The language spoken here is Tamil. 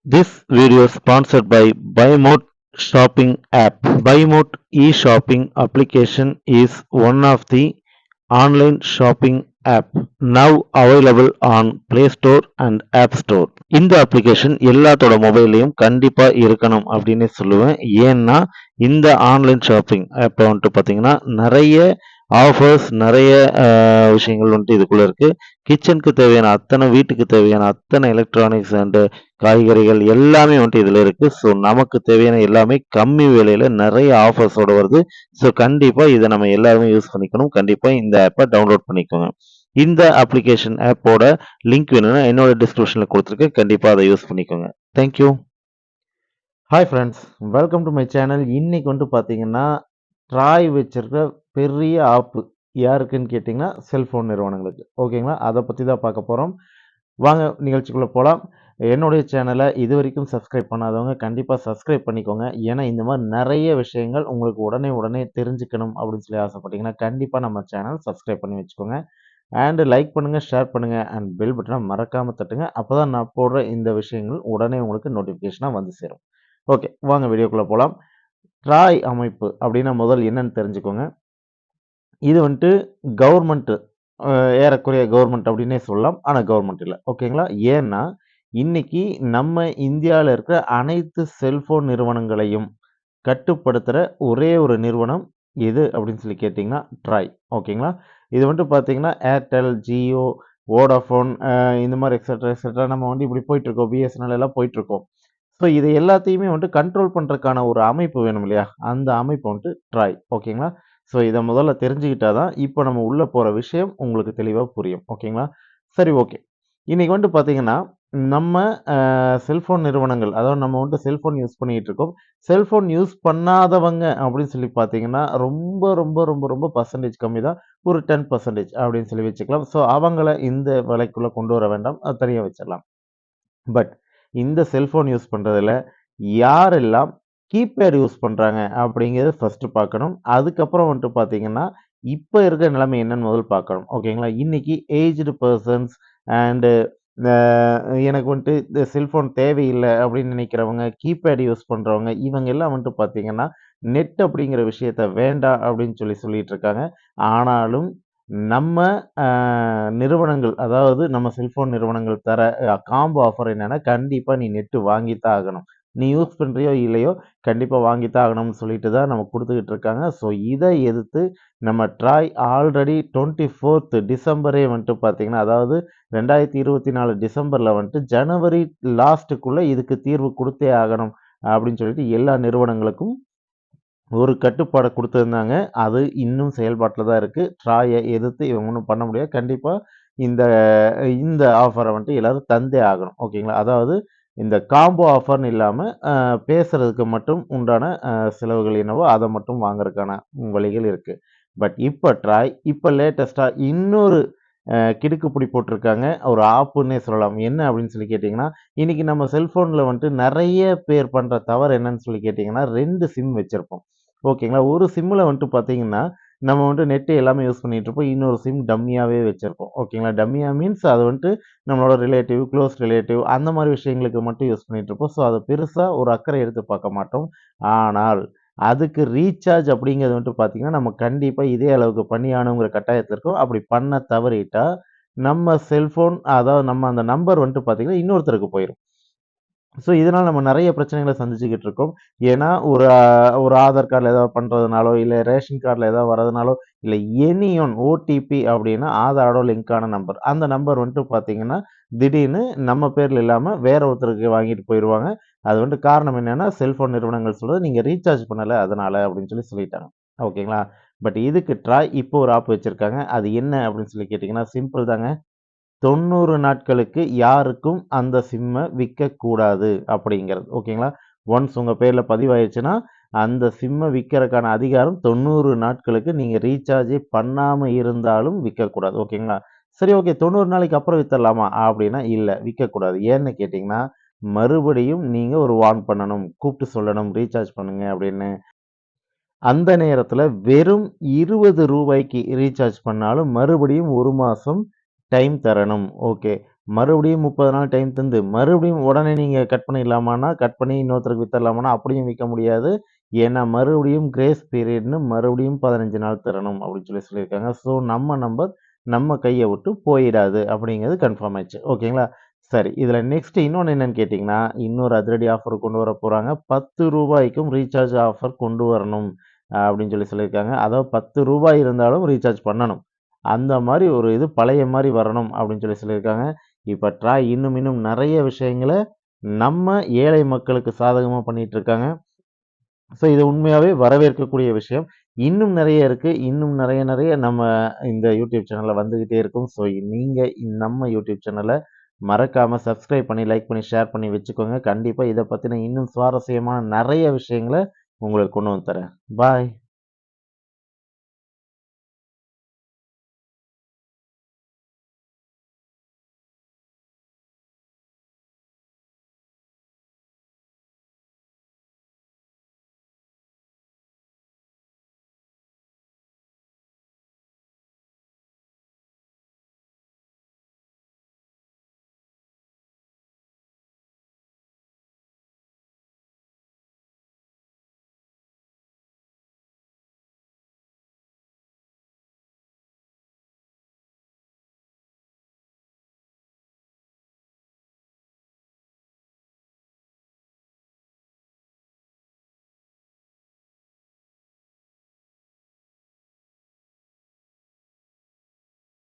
This video is sponsored by BuyMote shopping app. BuyMote e-shopping application is one of the online shopping app now available on Play Store and App Store. இந்த அப்ளிகேஷன் எல்லாத்தோட மொபைல்லையும் கண்டிப்பா இருக்கணும் அப்படின்னு சொல்லுவேன். ஏன்னா இந்த ஆன்லைன் ஷாப்பிங் ஆப்ல வந்துட்டு பார்த்தீங்கன்னா நிறைய ஆஃபர்ஸ் நிறைய விஷயங்கள் வந்துட்டு இதுக்குள்ள இருக்கு. கிச்சனுக்கு தேவையான அத்தனை வீட்டுக்கு தேவையான அத்தனை எலக்ட்ரானிக்ஸ் அண்ட் காய்கறிகள் எல்லாமே வந்துட்டு இதில் இருக்குது. ஸோ நமக்கு தேவையான எல்லாமே கம்மி விலையில் நிறைய ஆஃபர்ஸோடு வருது. ஸோ கண்டிப்பாக இதை நம்ம எல்லாருமே யூஸ் பண்ணிக்கணும். கண்டிப்பாக இந்த ஆப்பை டவுன்லோட் பண்ணிக்கோங்க. இந்த அப்ளிகேஷன் ஆப்போட லிங்க் வேணும்னா என்னோட டிஸ்கிரிப்ஷனில் கொடுத்துருக்கேன். கண்டிப்பாக அதை யூஸ் பண்ணிக்கோங்க. Thank you. Hi friends, welcome to my channel. இன்னைக்கு வந்துட்டு பார்த்தீங்கன்னா ட்ராய் வச்சிருக்க பெரிய ஆப்பு யாருக்குன்னு கேட்டிங்கன்னா செல்ஃபோன் நிறுவனங்களுக்கு. ஓகேங்களா, அதை பற்றி தான் பார்க்க போகிறோம். வாங்க நிகழ்ச்சிக்குள்ளே போகலாம். என்னுடைய சேனலை இது வரைக்கும் சப்ஸ்கிரைப் பண்ணாதவங்க கண்டிப்பாக சப்ஸ்கிரைப் பண்ணிக்கோங்க. ஏன்னா இந்த மாதிரி நிறைய விஷயங்கள் உங்களுக்கு உடனே தெரிஞ்சுக்கணும் அப்படின்னு சொல்லி ஆசைப்பட்டீங்கன்னா கண்டிப்பாக நம்ம சேனல் சப்ஸ்கிரைப் பண்ணி வச்சுக்கோங்க. அண்டு லைக் பண்ணுங்கள், ஷேர் பண்ணுங்கள், அண்ட் பெல் பட்டனை மறக்காமல் தட்டுங்க. அப்போ தான் நான் போடுற இந்த விஷயங்கள் உடனே உங்களுக்கு நோட்டிஃபிகேஷனாக வந்து சேரும். ஓகே, வாங்க வீடியோக்குள்ளே போகலாம். ட்ராய் அமைப்பு அப்படின்னா முதல் என்னன்னு தெரிஞ்சுக்கோங்க. இது வந்துட்டு கவர்மெண்ட்டு, ஏறக்குறைய கவர்மெண்ட் அப்படின்னே சொல்லலாம். ஆனால் கவர்மெண்ட் இல்லை. ஓகேங்களா, ஏன்னா இன்னைக்கு நம்ம இந்தியாவில் இருக்கிற அனைத்து செல்போன் நிறுவனங்களையும் கட்டுப்படுத்துகிற ஒரே ஒரு நிறுவனம் எது அப்படின்னு சொல்லி கேட்டிங்கன்னா ட்ராய். ஓகேங்களா, இது வந்துட்டு பார்த்தீங்கன்னா ஏர்டெல், ஜியோ, வோடாஃபோன், இந்த மாதிரி எக்ஸட்ரா எக்ஸட்ரா நம்ம வந்து இப்படி போயிட்டுருக்கோம். பிஎஸ்என்எல் எல்லாம் போயிட்டுருக்கோம். ஸோ இது எல்லாத்தையுமே வந்துட்டு கண்ட்ரோல் பண்ணுறதுக்கான ஒரு அமைப்பு வேணும் இல்லையா, அந்த அமைப்பு வந்துட்டு ட்ராய். ஓகேங்களா, ஸோ இதை முதல்ல தெரிஞ்சுக்கிட்டா தான் இப்போ நம்ம உள்ளே போகிற விஷயம் உங்களுக்கு தெளிவாக புரியும். ஓகேங்களா, சரி, ஓகே. இன்றைக்கி வந்துட்டு பார்த்தீங்கன்னா நம்ம செல்ஃபோன் நிறுவனங்கள், அதாவது நம்ம வந்துட்டு செல்ஃபோன் யூஸ் பண்ணிகிட்டு இருக்கோம். செல்ஃபோன் யூஸ் பண்ணாதவங்க அப்படின்னு சொல்லி பார்த்தீங்கன்னா ரொம்ப ரொம்ப ரொம்ப ரொம்ப பர்சன்டேஜ் கம்மி தான். ஒரு 10% அப்படின்னு சொல்லி வச்சுக்கலாம். ஸோ அவங்கள இந்த விலைக்குள்ளே கொண்டு வர வேண்டாம், அது தனியாக வச்சிடலாம். பட் இந்த செல்ஃபோன் யூஸ் பண்ணுறதுல யாரெல்லாம் கீபேட் யூஸ் பண்ணுறாங்க அப்படிங்கிறது ஃபஸ்ட்டு பார்க்கணும். அதுக்கப்புறம் வந்துட்டு பார்த்தீங்கன்னா இப்போ இருக்கிற நிலைமை என்னன்னு முதல் பார்க்கணும். ஓகேங்களா, இன்னைக்கு ஏஜ்டு பர்சன்ஸ் அண்டு எனக்கு வந்துட்டு இந்த செல்ஃபோன் தேவையில்லை அப்படின்னு நினைக்கிறவங்க, கீபேட் யூஸ் பண்ணுறவங்க, இவங்க எல்லாம் வந்துட்டு பார்த்தீங்கன்னா நெட் அப்படிங்கிற விஷயத்த வேண்டாம் அப்படின்னு சொல்லிட்டு இருக்காங்க. ஆனாலும் நம்ம நிறுவனங்கள், அதாவது நம்ம செல்ஃபோன் நிறுவனங்கள் தர காம்போ ஆஃபர் என்னன்னா கண்டிப்பாக நீ நெட்டு வாங்கித்தான் ஆகணும். நீ யூஸ் பண்ணுறியோ இல்லையோ கண்டிப்பாக வாங்கித்தான் ஆகணும்னு சொல்லிட்டு தான் நம்ம கொடுத்துக்கிட்டு இருக்காங்க. ஸோ இதை எதிர்த்து நம்ம ட்ராய் ஆல்ரெடி 24th டிசம்பரே வந்துட்டு பார்த்தீங்கன்னா, அதாவது 2024 டிசம்பரில் வந்துட்டு ஜனவரி லாஸ்ட்டுக்குள்ளே இதுக்கு தீர்வு கொடுத்தே ஆகணும் அப்படின்னு சொல்லிட்டு எல்லா நிறுவனங்களுக்கும் ஒரு கட்டுப்பாடை கொடுத்துருந்தாங்க. அது இன்னும் செயல்பாட்டில் தான் இருக்குது. ட்ராயை எதிர்த்து இவங்க ஒன்றும் பண்ண முடியாது. கண்டிப்பாக இந்த இந்த ஆஃபரை வந்துட்டு எல்லோரும் தந்தே ஆகணும். ஓகேங்களா, அதாவது இந்த காம்போ ஆஃபர்னு இல்லாமல் பேசுகிறதுக்கு மட்டும் உண்டான செலவுகள் என்னவோ அதை மட்டும் வாங்குறதுக்கான வழிகள் இருக்குது. பட் இப்போ ட்ராய் இப்போ லேட்டஸ்ட்டாக இன்னொரு கிடுக்குப்பிடி போட்டிருக்காங்க. ஒரு ஆப்புன்னே சொல்லலாம். என்ன அப்படின்னு சொல்லி கேட்டிங்கன்னா, இன்றைக்கி நம்ம செல்ஃபோனில் வந்துட்டு நிறைய பேர் பண்ணுற தவறு என்னன்னு சொல்லி கேட்டிங்கன்னா 2 சிம் வச்சுருப்போம். ஓகேங்களா, ஒரு சிம்மில் வந்துட்டு பார்த்தீங்கன்னா நம்ம வந்துட்டு நெட்டு எல்லாமே யூஸ் பண்ணிகிட்ருப்போம். இன்னொரு சிம் டம்மியாகவே வச்சுருப்போம். ஓகேங்களா, டம்மியாக மீன்ஸ் அது வந்துட்டு நம்மளோட ரிலேட்டிவ், க்ளோஸ் ரிலேட்டிவ் அந்த மாதிரி விஷயங்களுக்கு மட்டும் யூஸ் பண்ணிகிட்ருப்போம். ஸோ அதை பெருசாக ஒரு அக்கறை எடுத்து பார்க்க மாட்டோம். ஆனால் அதுக்கு ரீசார்ஜ் அப்படிங்கிறது வந்துட்டு பார்த்தீங்கன்னா நம்ம கண்டிப்பாக இதே அளவுக்கு பண்ணி ஆகணுங்கிற கட்டாயத்தில் இருக்கோம். அப்படி பண்ண தவறிட்டா நம்ம செல்ஃபோன், அதாவது நம்ம அந்த நம்பர் வந்துட்டு பார்த்தீங்கன்னா இன்னொருத்தருக்கு போயிடும். ஸோ இதனால் நம்ம நிறைய பிரச்சனைகளை சந்திச்சுக்கிட்டு இருக்கோம். ஏன்னா ஒரு ஆதார் கார்டில் ஏதாவது பண்ணுறதுனாலோ, இல்லை ரேஷன் கார்டில் ஏதாவது வரதுனாலோ, இல்லை எனி ஒன் ஓடிபி அப்படின்னா ஆதாரோட லிங்கான நம்பர், அந்த நம்பர் வந்துட்டு பார்த்தீங்கன்னா திடீர்னு நம்ம பேரில் இல்லாமல் வேற ஒருத்தருக்கு வாங்கிட்டு போயிடுவாங்க. அது வந்துட்டு காரணம் என்னன்னா செல்ஃபோன் நிறுவனங்கள் சொல்கிறது நீங்கள் ரீசார்ஜ் பண்ணலை அதனால் அப்படின்னு சொல்லிட்டாங்க. ஓகேங்களா, பட் இதுக்கு ட்ராய் இப்போ ஒரு ஆப் வச்சுருக்காங்க. அது என்ன அப்படின்னு சொல்லி கேட்டிங்கன்னா சிம்பிள் தாங்க. 90 நாட்களுக்கு யாருக்கும் அந்த சிம்மை விற்கக்கூடாது அப்படிங்கிறது. ஓகேங்களா, ஒன்ஸ் உங்கள் பேரில் பதிவாயிருச்சுன்னா அந்த சிம்மை விற்கிறதுக்கான அதிகாரம் 90 நாட்களுக்கு நீங்கள் ரீசார்ஜே பண்ணாமல் இருந்தாலும் விற்கக்கூடாது. ஓகேங்களா, சரி, ஓகே. 90 நாளைக்கு அப்புறம் விற்றுடலாமா அப்படின்னா இல்லை, விற்கக்கூடாது. ஏன்னு கேட்டிங்கன்னா மறுபடியும் நீங்கள் ஒரு வார்ன் பண்ணணும், கூப்பிட்டு சொல்லணும் ரீசார்ஜ் பண்ணுங்க அப்படின்னு. அந்த நேரத்தில் வெறும் ரூ. 20க்கு ரீசார்ஜ் பண்ணாலும் மறுபடியும் 1 மாதம் டைம் தரணும். ஓகே, மறுபடியும் 30 நாள் டைம் தந்து, மறுபடியும் உடனே நீங்க கட் பண்ணிடலாமான்னா, கட் பண்ணி இன்னொருத்தருக்கு வித்தரலாமான்னா, அப்படியும் விக்க முடியாது. ஏன்னா, மறுபடியும் கிரேஸ் பீரியட்ன்னு மறுபடியும் 15 நாள் தரணும் அப்படின்னு சொல்லியிருக்காங்க. ஸோ, நம்ம நம்பர் நம்ம கைய விட்டு போயிடாது அப்படிங்கிறது கன்ஃபார்ம் ஆயிடுச்சு. ஓகேங்களா? சரி. இதுல நெக்ஸ்ட் இன்னொன்னு என்னன்னு கேட்டீங்கன்னா, இன்னொரு அதிரடி ஆஃபர் கொண்டு வரப் போறாங்க. ரூ. 10க்கும் ரீசார்ஜ் ஆஃபர் கொண்டு வரணும் அப்படின்னு சொல்லியிருக்காங்க. அதாவது ரூ. 10 இருந்தாலும் ரீசார்ஜ் பண்ணணும். அந்த மாரி ஒரு இது பழைய மாரி வரணும் அப்படின்னு சொல்லியிருக்காங்க. இப்ப ட்ராய் இன்னும் இன்னும் நெறைய விஷயங்கள நம்ம ஏழை மக்களுக்கு சாதகமா பண்ணிட்டு இருக்காங்க. ஸோ இது உண்மையாவே வரவேற்கக்கூடிய விஷயம். இன்னும் நெறைய இருக்கு. இன்னும் நெறைய நெறைய நம்ம இந்த யூடியூப் சேனல்ல வந்துகிட்டே இருக்கும். ஸோ நீங்க நம்ம யூடியூப் சேனல மறக்காம சப்ஸ்கிரைப் பண்ணி, லைக் பண்ணி, ஷேர் பண்ணி வச்சுக்கோங்க. கண்டிப்பா இத பத்தின இன்னும் சுவாரஸ்யமான நெறைய விஷயங்கள உங்களுக்கு கொண்டு வந்து தரேன். பாய்.